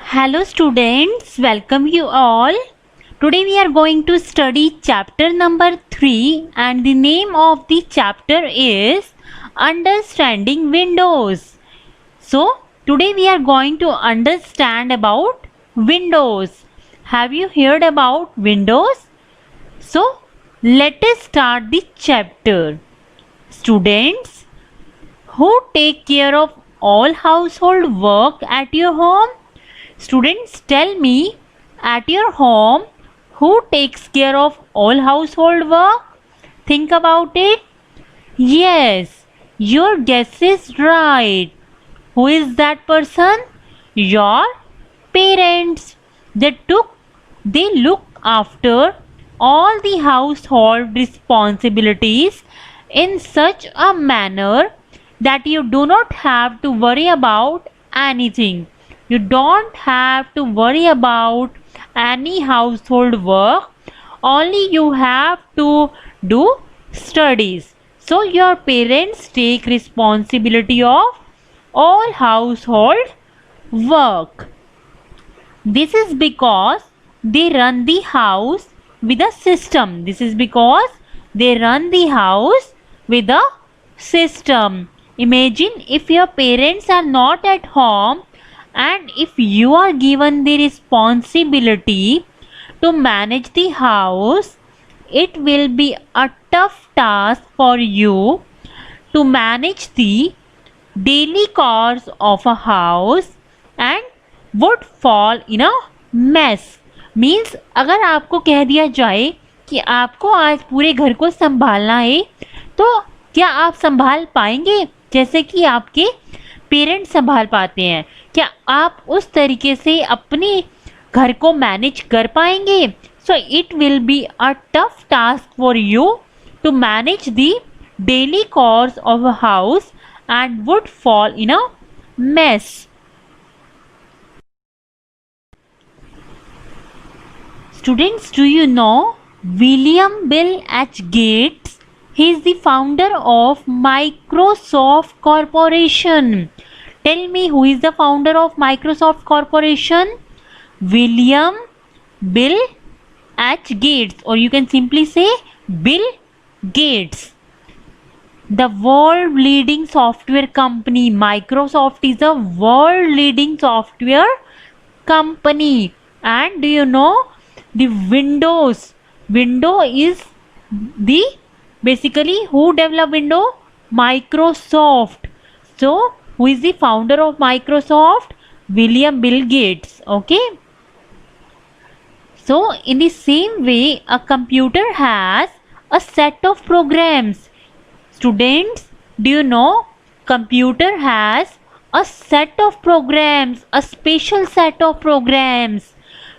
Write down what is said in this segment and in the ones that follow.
Hello students, welcome you all. Today we are going to study chapter number 3 and the name of the chapter is Understanding Windows. So today we are going to understand about Windows. Have you heard about Windows? So let us start the chapter. Students, who take care of all household work at your home? Students, tell me, at your home, who takes care of all household work? Think about it. Yes, your guess is right. Who is that person? Your parents. They look after all the household responsibilities in such a manner that you do not have to worry about anything. You don't have to worry about any household work. Only you have to do studies. So your parents take responsibility of all household work. This is because they run the house with a system. This is because they run the house with a system. Imagine if your parents are not at home and if you are given the responsibility to manage the house, it will be a tough task for you to manage the daily chores of a house and would fall in a mess. Means अगर आपको कह दिया जाए कि आपको आज पूरे घर को संभालना है तो क्या आप संभाल पाएंगे जैसे कि आपके पेरेंट्स संभाल पाते हैं? क्या आप उस तरीके से अपने घर को मैनेज कर पाएंगे? So it will be a tough task for you to manage the daily course of a house and would fall in a mess. Students, do you know William Bill H. Gates? He is the founder of Microsoft Corporation. Tell me, who is the founder of Microsoft Corporation? William Bill H. Gates, or you can simply say Bill Gates. The world leading software company Microsoft is a world leading software company. And do you know the window is the basically who developed window? Microsoft. So who is the founder of Microsoft? William Bill Gates. Okay, so in the same way a computer has a set of programs. Students, do you know computer has a set of programs, a special set of programs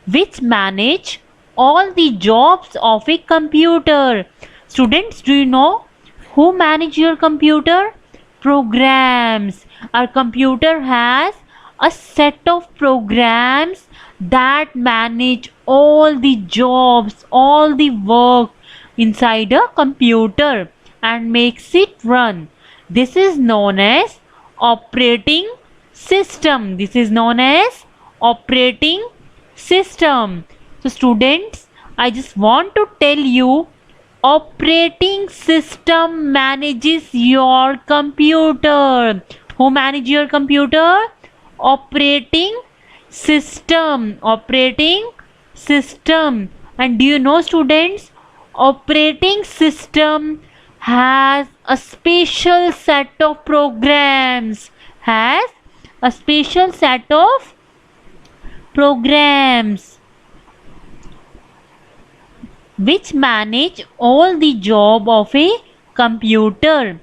which manage all the jobs of a computer. Students, do you know who manage your computer? Programs. Our computer has a set of programs that manage all the jobs, all the work inside a computer and makes it run. This is known as operating system. This is known as operating system. So students, I just want to tell you, operating system manages your computer. Who manages your computer? Operating system. Operating system. And do you know students, operating system has a special set of programs, has a special set of programs which manage all the job of a computer.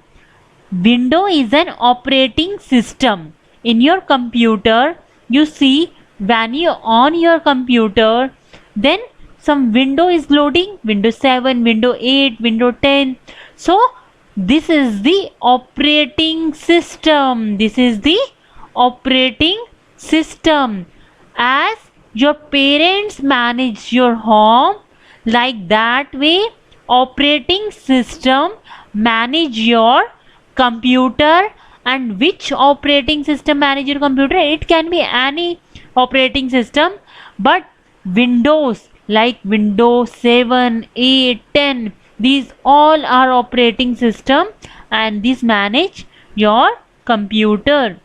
Windows is an operating system. In your computer, you see when you on your computer, then some window is loading, Windows 7, Windows 8, Windows 10. So this is the operating system. This is the operating system. As your parents manage your home, like that way operating system manage your computer. And which operating system manage your computer? It can be any operating system, but Windows like Windows 7, 8, 10, these all are operating system, and these manage your computer.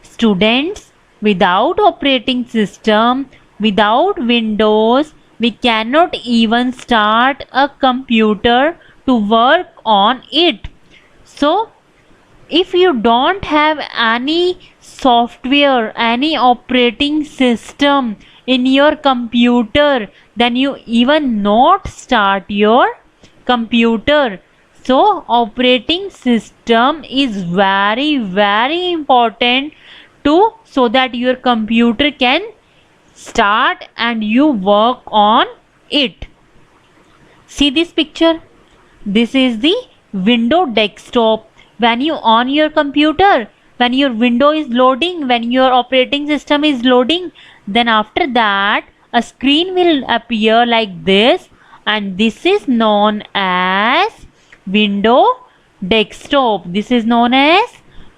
Students, without operating system, without Windows, we cannot even start a computer to work on it. So, if you don't have any software, any operating system in your computer, then you even not start your computer. So operating system is very important to, so that your computer can start and you work on it. See this picture? This is the window desktop. When you on your computer, when your window is loading, when your operating system is loading, then after that a screen will appear like this, and this is known as window desktop. This is known as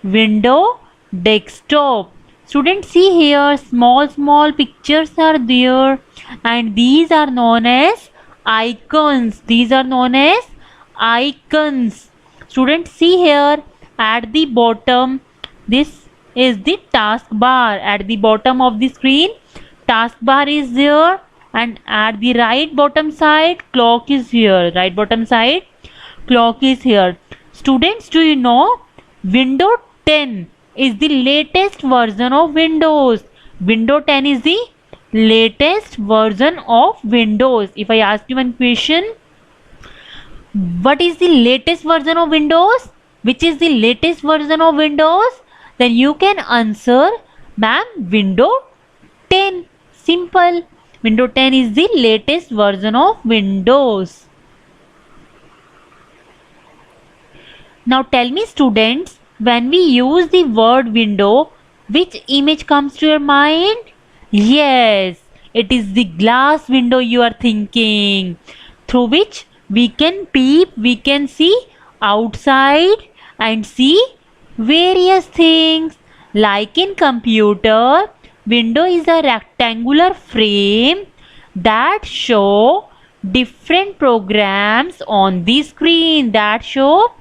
window desktop. Students, see here, small pictures are there, and these are known as icons. These are known as icons. Students, see here at the bottom, this is the taskbar. At the bottom of the screen, taskbar is there, and at the right bottom side, clock is here. Right bottom side, clock is here. Students, do you know Windows 10 is the latest version of Windows? Windows 10 is the latest version of Windows. If I ask you one question, what is the latest version of Windows? Which is the latest version of Windows? Then you can answer, ma'am, Windows 10. Simple. Windows 10 is the latest version of Windows. Now tell me, students, when we use the word window, which image comes to your mind? Yes, it is the glass window you are thinking, through which we can peep, we can see outside and see various things. Like in computer, window is a rectangular frame that show different programs on the screen, that show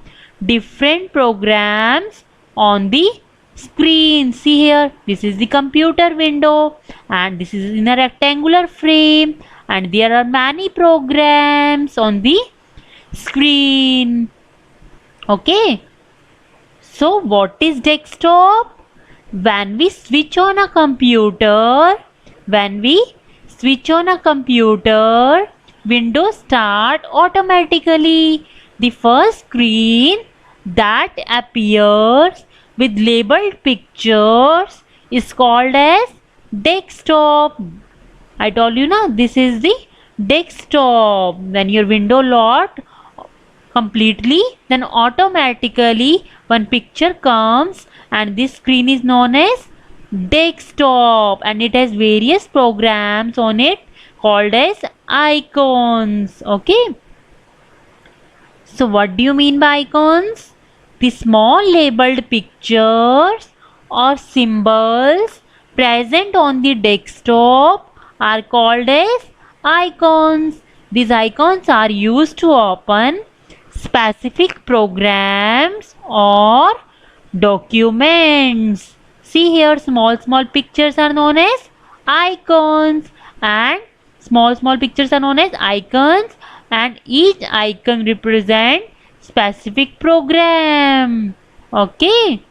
different programs on the screen. See here, this is the computer window, and this is in a rectangular frame, and there are many programs on the screen. Okay, so what is desktop? When we switch on a computer, Windows start automatically. The first screen that appears with labeled pictures is called as desktop. I told you na, this is the desktop. When your window locked completely, then automatically one picture comes, and this screen is known as desktop, and it has various programs on it called as icons. Okay, so what do you mean by icons? The small labeled pictures or symbols present on the desktop are called as icons. These icons are used to open specific programs or documents. See here, small pictures are known as icons, and small pictures are known as icons, and each icon represent specific program. Okay,